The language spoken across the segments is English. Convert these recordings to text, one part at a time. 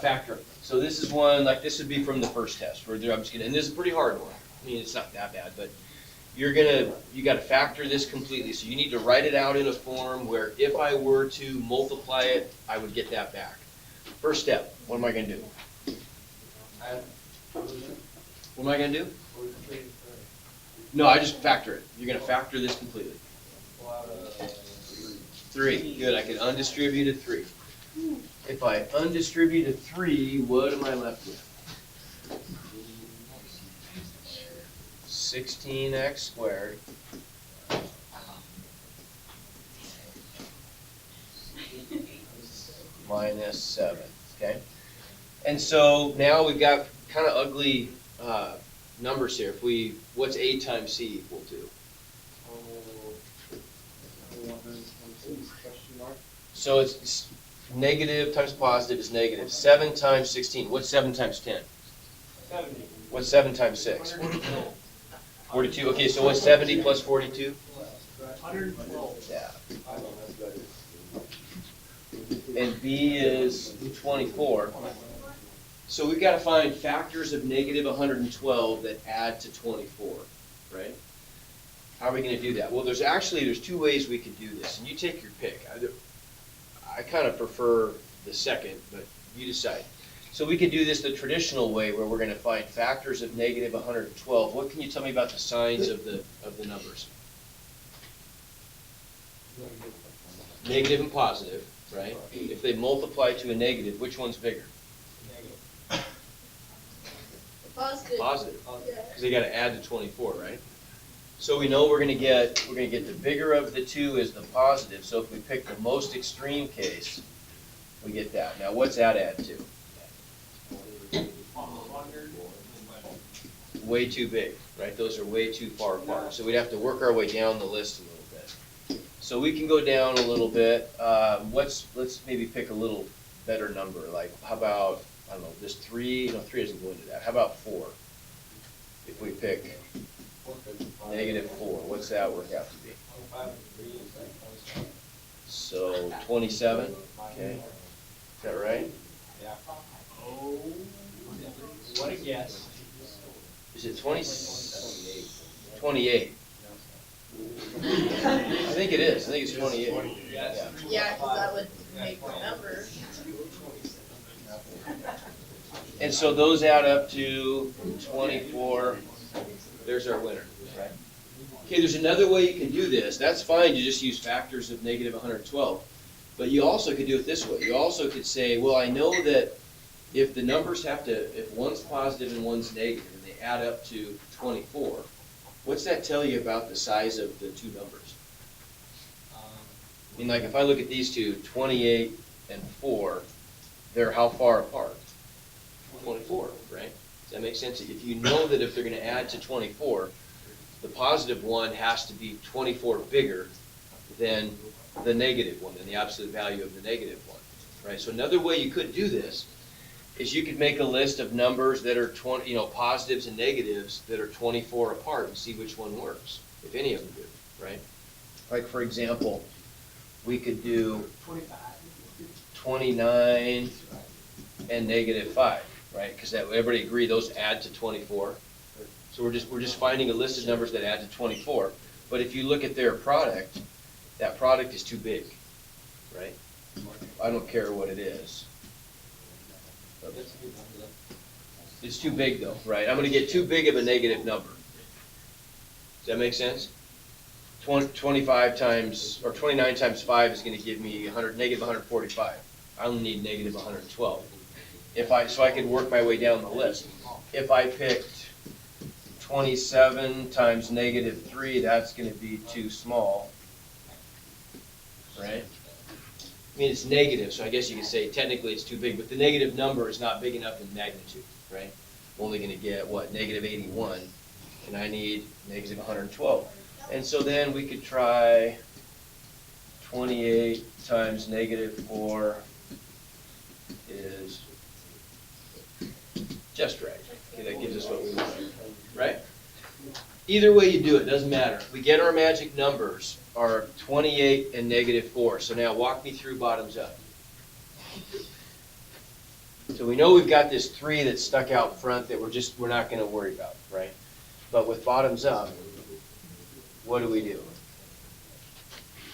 Factor. So this is one, like this would be from the first test, where I'm just gonna, and this is a pretty hard one. I mean, it's not that bad, but you gotta factor this completely. So you need to write it out in a form where if I were to multiply it, I would get that back. First step, what am I gonna do? What am I gonna do? No, I just factor it. You're gonna factor this completely. 3, good, I can undistribute a 3. If I undistribute a 3, what am I left with? 16x squared minus 7, okay? And so now we've got kind of ugly numbers here. What's a times c equal to? So it's negative times positive is negative. 7 times 16. What's 7 times 10? 70. What's 7 times 6? 42. Okay, so what's 70 plus 42? 112. Yeah. And b is 24. So we've got to find factors of negative 112 that add to 24, right? How are we going to do that? Well, there's 2 ways we could do this, and you take your pick. I kind of prefer the second, but you decide. So we could do this the traditional way, where we're going to find factors of negative 112. What can you tell me about the signs of the numbers? Negative and positive, right? If they multiply to a negative, which one's bigger? Positive. Positive, because they got to add to 24, right? So we know we're going to get the bigger of the two is the positive. So if we pick the most extreme case, we get that. Now what's that add to? Way too big, right? Those are way too far apart. So we'd have to work our way down the list a little bit. So we can go down a little bit. Let's maybe pick a little better number. Like how about, I don't know, just 3? No, 3 doesn't go into that. How about 4? If we pick negative 4, what's that work out to be? So 27, okay, is that right? Yeah. Oh, what a guess. Is it 28? I think it is, I think it's 28. Yeah. Yeah, because that would make the number. And so those add up to 24, there's our winner, right? Okay, there's another way you can do this. That's fine to just use factors of negative 112. But you also could do it this way. You also could say, well, I know that if the numbers if one's positive and one's negative, and they add up to 24, what's that tell you about the size of the two numbers? I mean, like if I look at these two, 28 and 4, they're how far apart? 24, right? Does that make sense? If you know that if they're going to add to 24, the positive one has to be 24 bigger than the negative one, than the absolute value of the negative one, right? So another way you could do this is you could make a list of numbers that are positives and negatives that are 24 apart and see which one works, if any of them do, right? Like for example, we could do 29 and negative 5, right? Because everybody agree those add to 24. So we're just finding a list of numbers that add to 24. But if you look at their product, that product is too big, right? I don't care what it is. It's too big though, right? I'm going to get too big of a negative number. Does that make sense? 25 times, or 29 times 5 is going to give me negative 145. I only need negative 112. So I could work my way down the list. If I picked 27 times negative 3, that's going to be too small, right? I mean, it's negative, so I guess you could say technically it's too big, but the negative number is not big enough in magnitude, right? I'm only going to get, what, negative 81, and I need negative 112. And so then we could try 28 times negative 4 is just right. Okay, that gives us what we want, right? Either way you do it, doesn't matter. We get our magic numbers are 28 and negative 4. So now walk me through bottoms up. So we know we've got this 3 that's stuck out front that we're not gonna worry about, right? But with bottoms up, what do we do?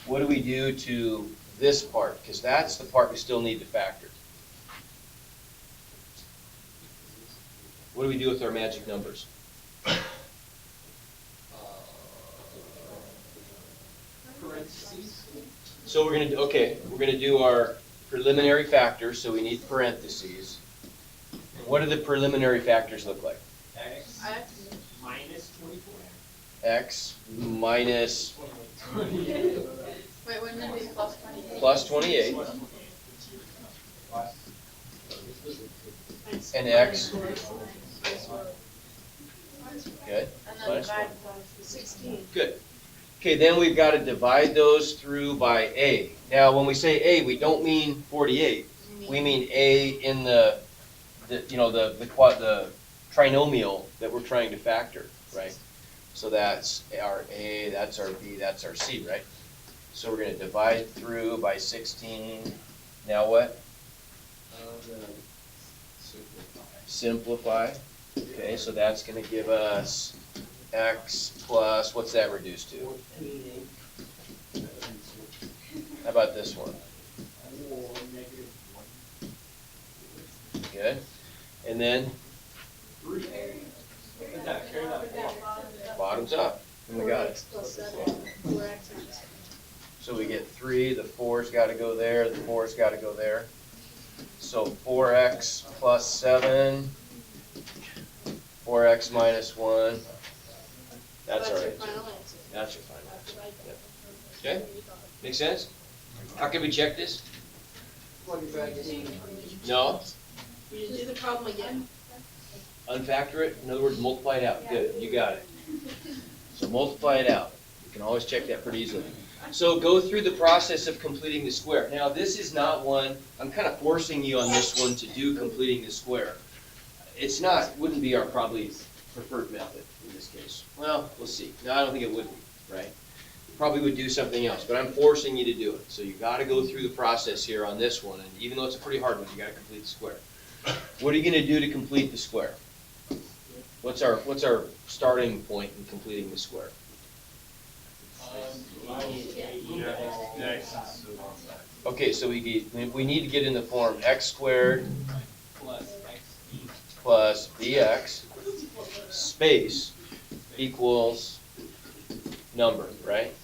What do we do to this part? Because that's the part we still need to factor. What do we do with our magic numbers? Parentheses. So we're gonna do our preliminary factors, so we need parentheses. What do the preliminary factors look like? X X. minus 24. X minus 28. Wait, wouldn't it be plus 28? plus 28, and X, good, And then minus divide 1. by 16. Good. Okay, then we've got to divide those through by A. Now, when we say A, we don't mean 48. We mean A in the trinomial that we're trying to factor, right? So that's our A, that's our B, that's our C, right? So we're gonna divide through by 16. Now what? Simplify. Okay, so that's gonna give us X plus, what's that reduced to? How about this one? Good. And then bottoms up. And we got it. 4x plus 7, 4x minus So we get 3, the 4's gotta go there, the 4's gotta go there. So 4x plus 7, 4x minus 1. That's our your answer. final answer. That's your final answer. Yep. Okay? Make sense? How can we check this? No? You just do the problem again. Unfactor it, in other words, multiply it out. Good, you got it. So multiply it out. You can always check that pretty easily. So go through the process of completing the square. Now, this is not one, I'm kind of forcing you on this one to do completing the square. It's not, wouldn't be our probably preferred method in this case. Well, we'll see. No, I don't think it would be, right? You probably would do something else, but I'm forcing you to do it. So you gotta go through the process here on this one, and even though it's a pretty hard one, you gotta complete the square. What are you gonna do to complete the square? What's our starting point in completing the square? Okay, so we need to get in the form x squared Plus XE. plus bx space equals number, right?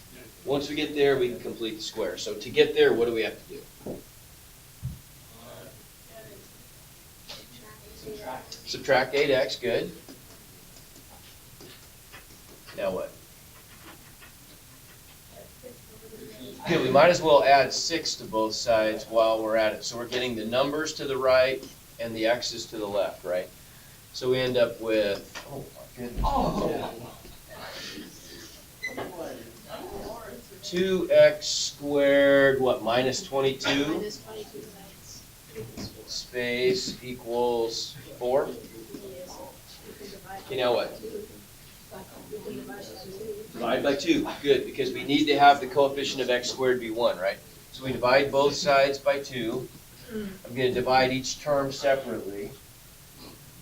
Once we get there, we can complete the square. So to get there, what do we have to do? Subtract 8x, good. Now what? Good, we might as well add 6 to both sides while we're at it. So we're getting the numbers to the right and the x's to the left, right? So we end up with, oh my goodness. 2x squared, what, minus 22? Minus 22x. Space equals 4. Okay, now what? Divide by 2, good, because we need to have the coefficient of x squared be 1, right? So we divide both sides by 2. I'm going to divide each term separately.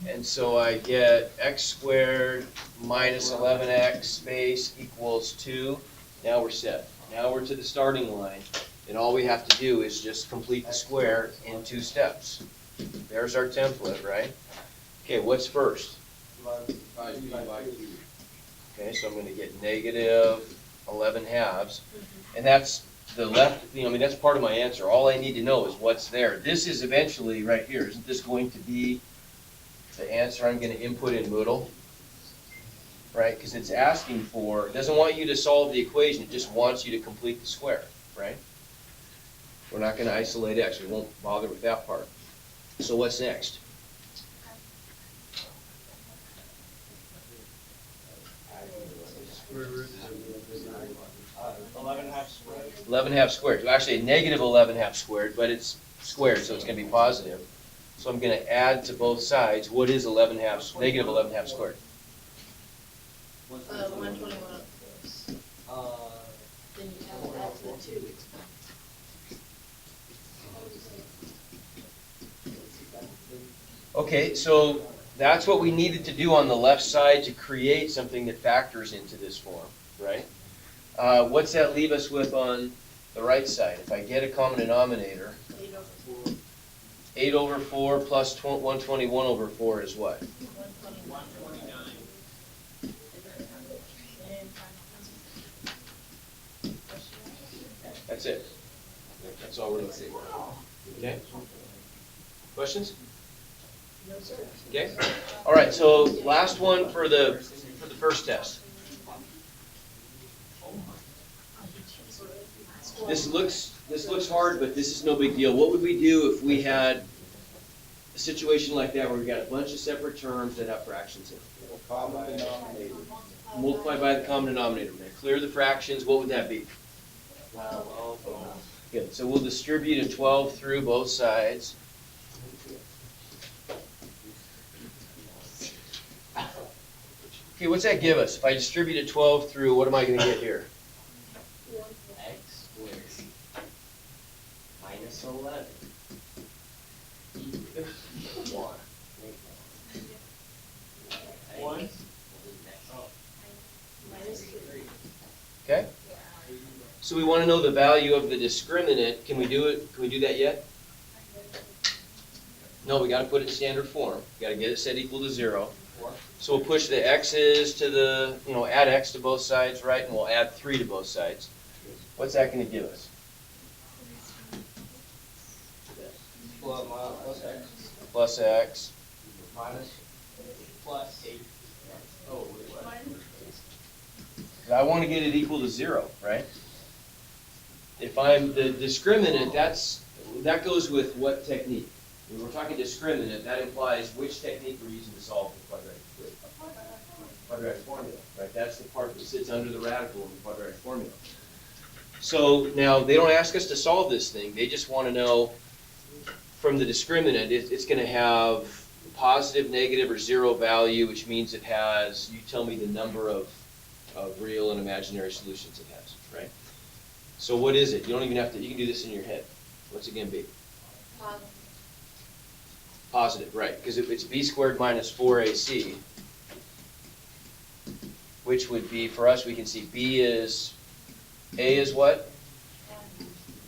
And so I get x squared minus 11x space equals 2. Now we're set. Now we're to the starting line, and all we have to do is just complete the square in 2 steps. There's our template, right? Okay, what's first? Okay, so I'm going to get negative 11 halves, and that's the left, that's part of my answer. All I need to know is what's there. This is eventually, right here, isn't this going to be the answer I'm going to input in Moodle? Right, because it's asking for, it doesn't want you to solve the equation, it just wants you to complete the square, right? We're not going to isolate x, we won't bother with that part. So what's next? 11 half squared. 11 half squared. Well, actually, a negative 11 half squared, but it's squared, so it's going to be positive. So I'm going to add to both sides. What is negative 11 half squared? 121 of course. Then you add that to the 2. Okay, so that's what we needed to do on the left side to create something that factors into this form, right? What's that leave us with on the right side? If I get a common denominator, 8/4 plus 121/4 is what? 129. That's it. That's all we're looking for. Okay? Questions? No, sir. Okay? All right, so last one for the first test. This looks hard, but this is no big deal. What would we do if we had a situation like that where we got a bunch of separate terms that have fractions in them? Common denominator. Multiply by the common denominator. We're gonna clear the fractions. What would that be? Good. So we'll distribute a 12 through both sides. Okay, what's that give us? If I distribute a 12 through, what am I going to get here? X squared minus 11 equals 1. 1. Minus 3. Okay? So we want to know the value of the discriminant. Can we do it? Can we do that yet? No, we got to put it in standard form. We got to get it set equal to 0. So we'll push the x's to the, add x to both sides, right? And we'll add 3 to both sides. What's that going to give us? Plus X. Plus x. Minus. Plus 8. Oh, wait, what? I want to get it equal to 0, right? If I'm the discriminant, that goes with what technique? When we're talking discriminant, that implies which technique we're using to solve the quadratic formula, right? That's the part that sits under the radical in the quadratic formula. So now they don't ask us to solve this thing. They just want to know from the discriminant, it's going to have positive, negative, or 0 value, which means it has, you tell me the number of real and imaginary solutions it has, right? So what is it? You don't even have to, you can do this in your head. What's it going to be? Positive, right, because if it's b squared minus 4ac, which would be, for us, we can see b is, a is what?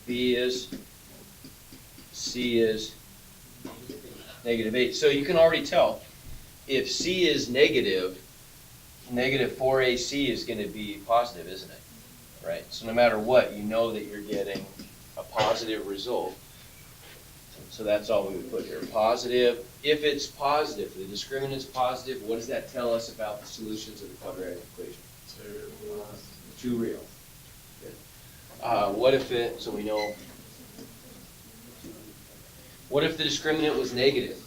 B is, c is negative 8. So you can already tell, if c is negative, negative 4ac is going to be positive, isn't it? Right, so no matter what, you know that you're getting a positive result. So that's all we would put here. Positive. If it's positive, the discriminant's positive, what does that tell us about the solutions of the quadratic equation? 2 real. Good. What if it, so we know, what if the discriminant was negative?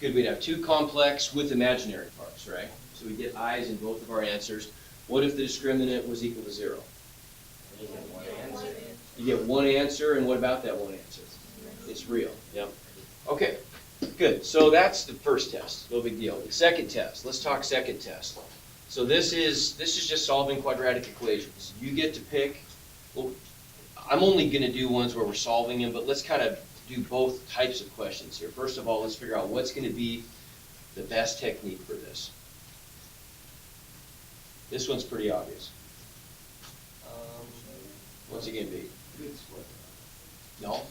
Good, we'd have 2 complex with imaginary parts, right? So we get i's in both of our answers. What if the discriminant was equal to 0? You get 1 answer, and what about that 1 answer? It's real. Yep. Okay, good. So that's the first test. No big deal. The second test. Let's talk second test. So this is just solving quadratic equations. You get to pick. Well, I'm only going to do ones where we're solving them, but let's kind of do both types of questions here. First of all, let's figure out what's going to be the best technique for this. This one's pretty obvious. What's it going to be? No.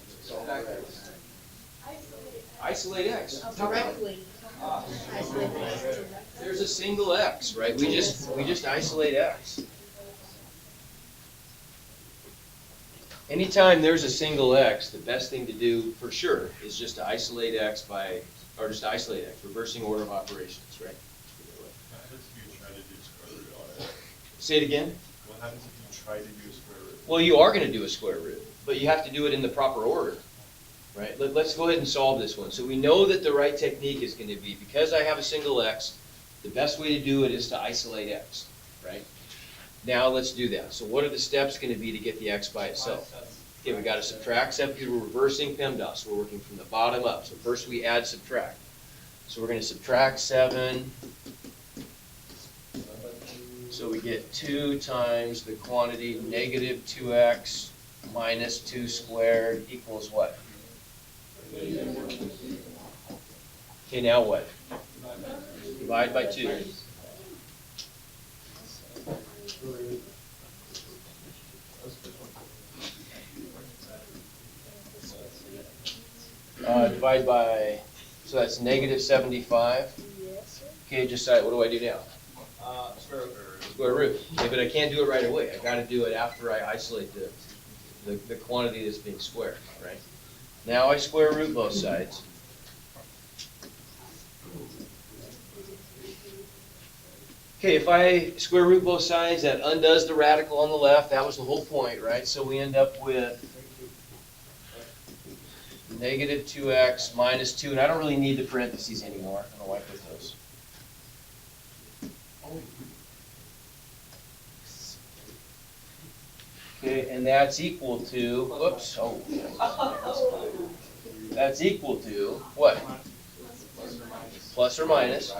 Isolate x. Directly. There's a single x, right? We just isolate x. Anytime there's a single x, the best thing to do for sure is just to isolate x reversing order of operations, right? What happens if you try to do square root on it? Say it again. What happens if you try to do square root? Well, you are going to do a square root, but you have to do it in the proper order, right? Let's go ahead and solve this one. So we know that the right technique is going to be, because I have a single x, the best way to do it is to isolate x, right? Now let's do that. So what are the steps going to be to get the x by itself? Okay, we got to subtract 7 because we're reversing PEMDAS. So we're working from the bottom up. So first we add subtract. So we're going to subtract 7. So we get 2 times the quantity negative 2x minus 2 squared equals what? Okay, now what? Divide by 2. Divide by, so that's negative 75. Yes, sir. Okay, just what do I do now? Square root. Square root. Okay, but I can't do it right away. I gotta do it after I isolate the quantity that's being squared, right? Now I square root both sides. Okay, if I square root both sides, that undoes the radical on the left. That was the whole point, right? So we end up with negative 2x minus 2, and I don't really need the parentheses anymore. I'm gonna wipe with those. Okay, and that's equal to, whoops, that's equal to what? Plus or minus.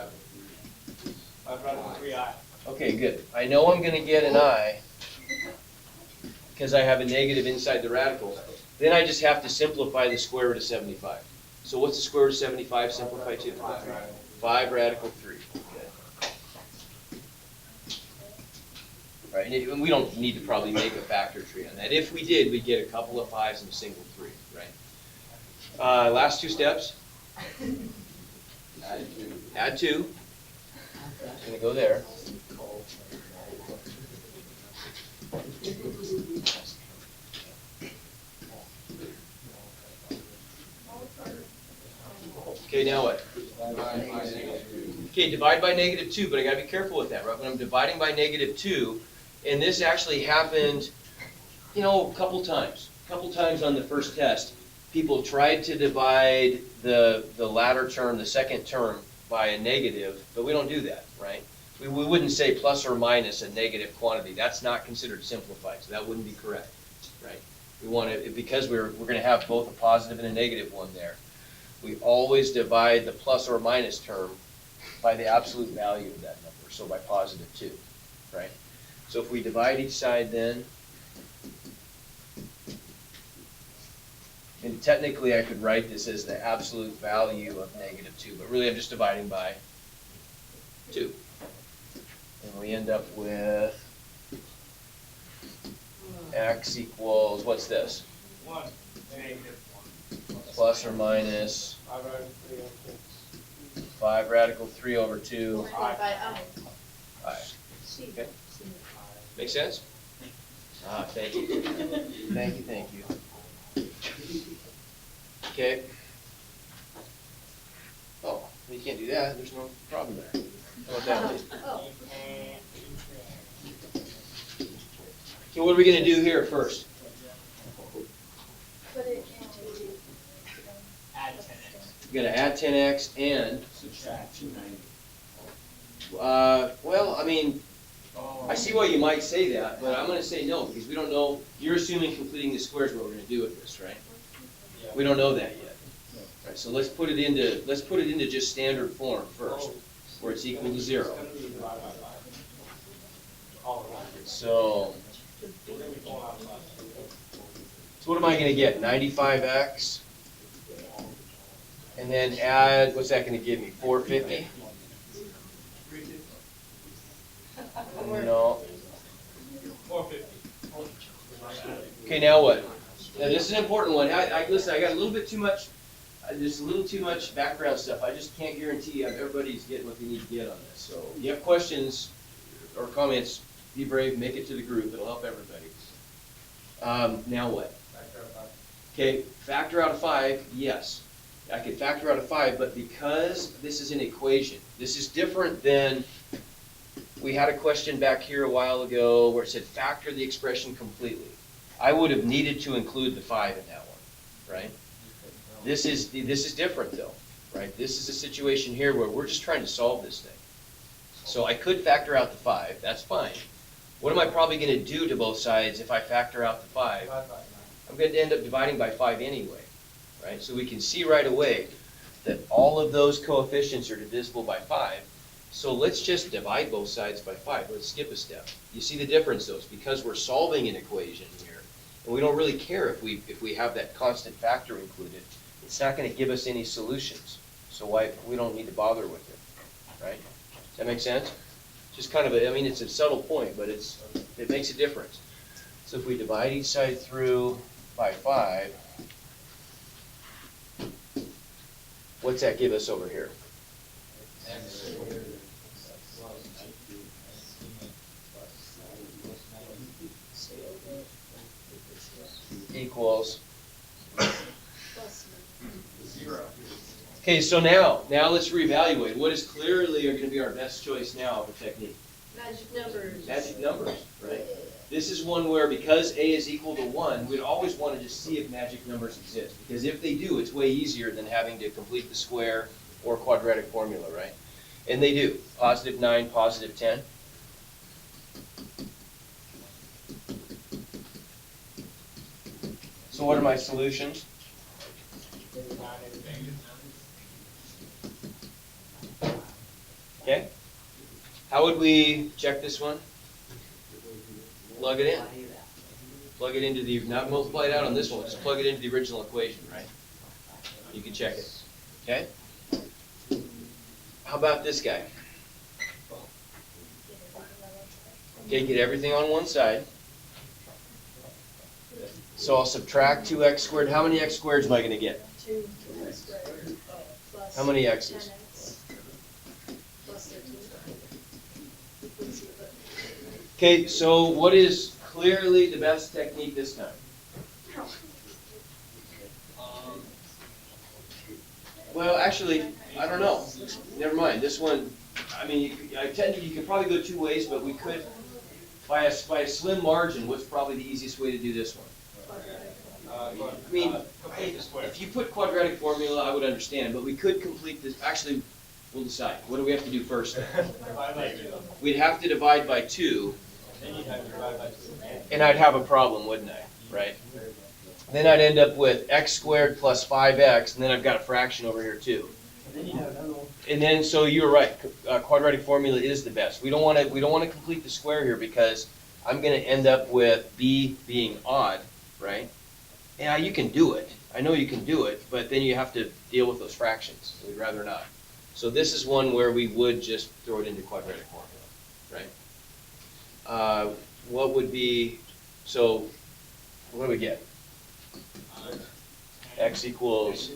Okay, good. I know I'm gonna get an I because I have a negative inside the radical. Then I just have to simplify the square root of 75. So what's the square root of 75 simplify to? 5 radical 3. Right, and we don't need to probably make a factor tree on that. If we did, we'd get a couple of 5s and a single 3, right? Last 2 steps. Add 2. It's gonna go there. Okay, now what? Okay, divide by negative 2, but I gotta be careful with that, right? When I'm dividing by negative 2, and this actually happened, a couple times. A couple times on the first test, people tried to divide the latter term, the second term, by a negative, but we don't do that, right? We wouldn't say plus or minus a negative quantity. That's not considered simplified, so that wouldn't be correct, right? We want to, because we're going to have both a positive and a negative one there. We always divide the plus or minus term by the absolute value of that number, so by positive 2, right? So if we divide each side then, and technically I could write this as the absolute value of negative 2, but really I'm just dividing by 2. And we end up with x equals, what's this? 1, negative 1. Plus or minus 5 radical 3 over 2. Multiplied by I. I. Okay. Make sense? Thank you. Thank you. Okay. Oh, you can't do that. There's no problem there. How about that? Oh, Okay, what are we gonna do here first? put it into. Add 10x. We're gonna add 10x and, Subtract 290. well, I mean, I see why you might say that, but I'm gonna say no, because we don't know, you're assuming completing the square is what we're gonna do with this, right? We don't know that yet. Right, so let's put it into just standard form first, where it's equal to 0. So what am I gonna get? 95x? And then add, what's that gonna give me? 450? No. 450. Okay, now what? Now this is an important one. Listen, I got a little bit too much, there's a little too much background stuff. I just can't guarantee everybody's getting what they need to get on this. So if you have questions or comments, be brave, make it to the group. It'll help everybody. Now what? Okay, factor out of 5, yes. I could factor out of 5, but because this is an equation, this is different than, we had a question back here a while ago where it said factor the expression completely. I would have needed to include the 5 in that one, right? This is different though, right? This is a situation here where we're just trying to solve this thing. So I could factor out the 5, that's fine. What am I probably gonna do to both sides if I factor out the 5? I'm going to end up dividing by 5 anyway, right? So we can see right away that all of those coefficients are divisible by 5. So let's just divide both sides by 5. Let's skip a step. You see the difference though? It's because we're solving an equation here, and we don't really care if we have that constant factor included. it's not gonna give us any solutions. So we don't need to bother with it, right? Does that make sense? Just kind of I mean, it's a subtle point, but it makes a difference. So if we divide each side through by 5, what's that give us over here? X squared plus 19 plus 90 Equals. Plus Zero. Okay, so now let's reevaluate. What is clearly going to be our best choice now of a technique? magic numbers. Magic numbers, right? This is one where because A is equal to 1, we'd always want to just see if magic numbers exist. Because if they do, it's way easier than having to complete the square or quadratic formula, right? And they do. Positive 9, positive 10. So what are my solutions? Okay. How would we check this one? Plug it in. Plug it into the, not multiply it out on this one, just plug it into the original equation, right? You can check it. Okay? How about this guy? Okay, get everything on one side. So I'll subtract 2x squared. How many x squareds am I going to get? 2 squared plus How many x's? 10x plus 13. Okay, so what is clearly the best technique this time? Well, actually, I don't know. Never mind. This one, I mean, you could probably go 2 ways, but we could, by a slim margin, what's probably the easiest way to do this one? I mean, Complete the square. if you put quadratic formula, I would understand, but we could complete this, actually, we'll decide. What do we have to do first? Divide by 2. We'd have to divide by 2, Then you have to divide by 2. and I'd have a problem, wouldn't I? Right? Then I'd end up with x squared plus 5x, and then I've got a fraction over here too. And then you have another one. And then, so you're right, quadratic formula is the best. We don't want to complete the square here because I'm going to end up with b being odd, right? Yeah, you can do it. I know you can do it, but then you have to deal with those fractions. We'd rather not. So this is one where we would just throw it into quadratic formula, right? What would be, so what do we get? X equals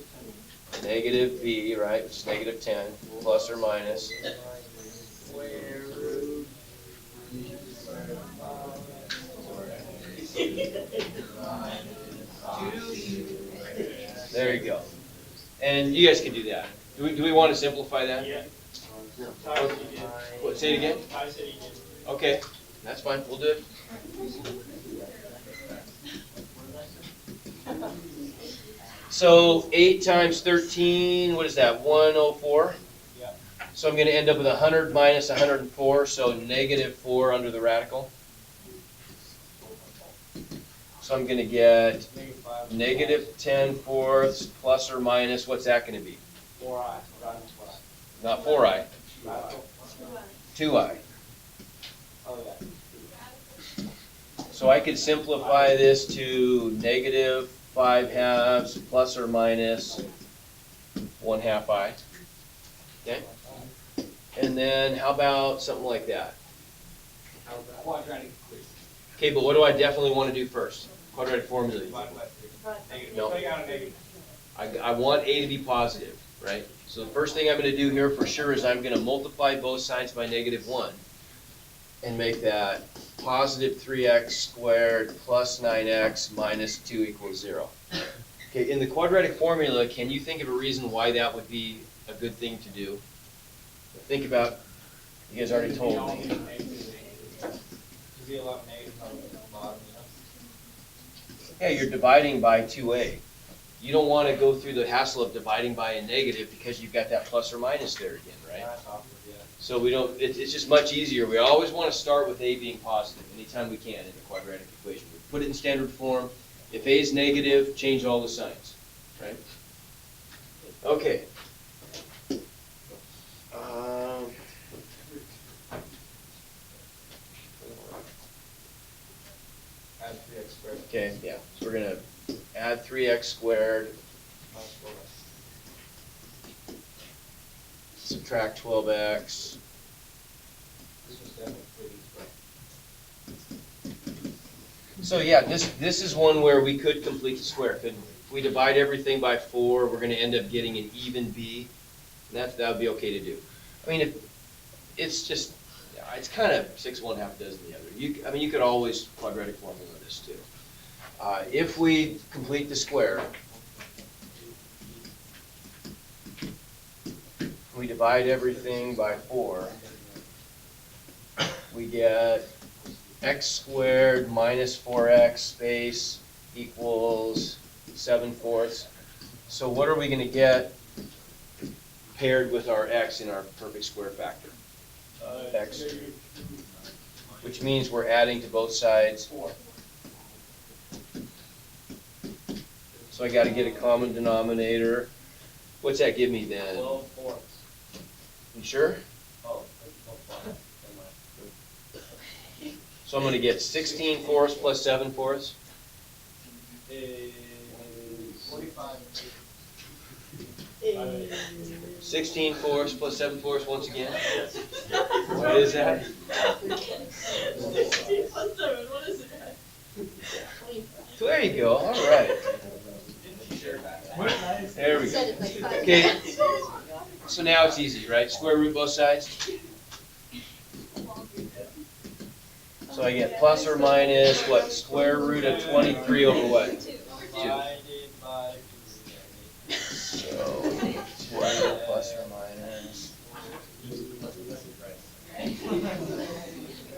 negative b, right, which is negative 10, plus or minus. There you go. And you guys can do that. Do we want to simplify that? Yeah. Ty said he did. What, say it again? Ty said he did. Okay, that's fine, we'll do it. So 8 times 13, what is that, 104? Yeah. So I'm going to end up with 100 minus 104, so negative 4 under the radical. So I'm going to get Negative 5. negative 10 fourths plus or minus, what's that going to be? 4i. Not 4i, Radical. 2i. Oh, yeah. So I could simplify this to negative 5/2 plus or minus 1/2 I. Okay? And then how about something like that? Quadratic equation. Okay, but what do I definitely want to do first? Quadratic formula. Divide by 3. Negative. No. Take out a negative. I want a to be positive, right? So the first thing I'm going to do here for sure is I'm going to multiply both sides by negative 1 and make that positive 3x squared plus 9x minus 2 equals 0. Okay, in the quadratic formula, can you think of a reason why that would be a good thing to do? Think about, you guys already told me. There's a lot of negatives on the bottom, Yeah, you're dividing by 2a. You don't want to go through the hassle of dividing by a negative because you've got that plus or minus there again, right? That's awkward, yeah. So we don't, it's just much easier. We always want to start with a being positive anytime we can in the quadratic equation. We put it in standard form. If a is negative, change all the signs, right? Okay. Add 3x squared. Okay, yeah, so we're gonna add 3x squared Subtract 12x. This was definitely pretty spread. So yeah, this is one where we could complete the square. If we divide everything by 4, we're going to end up getting an even b. And that would be okay to do. I mean, it's just, it's kind of 6 1 half a dozen the other. You could always quadratic formula this too. If we complete the square, we divide everything by 4, we get x squared minus 4x space equals 7/4. So what are we going to get paired with our x in our perfect square factor? X, which means we're adding to both sides. So I got to get a common denominator. What's that give me then? 12 fourths. You sure? Oh, no, So I'm going to get 16/4 plus 7/4. is 45. 16/4 plus 7/4 once again. What is that? 16 plus 7, what is that? There you go. All right. There we Said go. it like 5 Okay. times. So now it's easy, right? Square root both sides. So I get plus or minus what? Square root of 23 over what? Divided by 2. So square root plus or minus.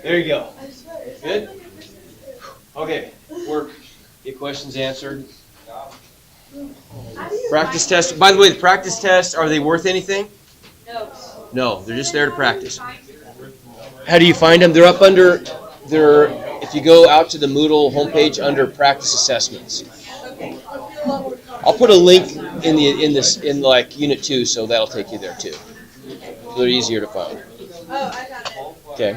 There you go. Good? Okay, work. Get questions answered. Practice test. By the way, the practice tests, are they worth anything? No. No, they're just there to practice. How do you find them? They're up under, if you go out to the Moodle homepage under practice assessments. I'll put a link in like unit 2, so that'll take you there too. So they're easier to find. Oh, I got it. Okay.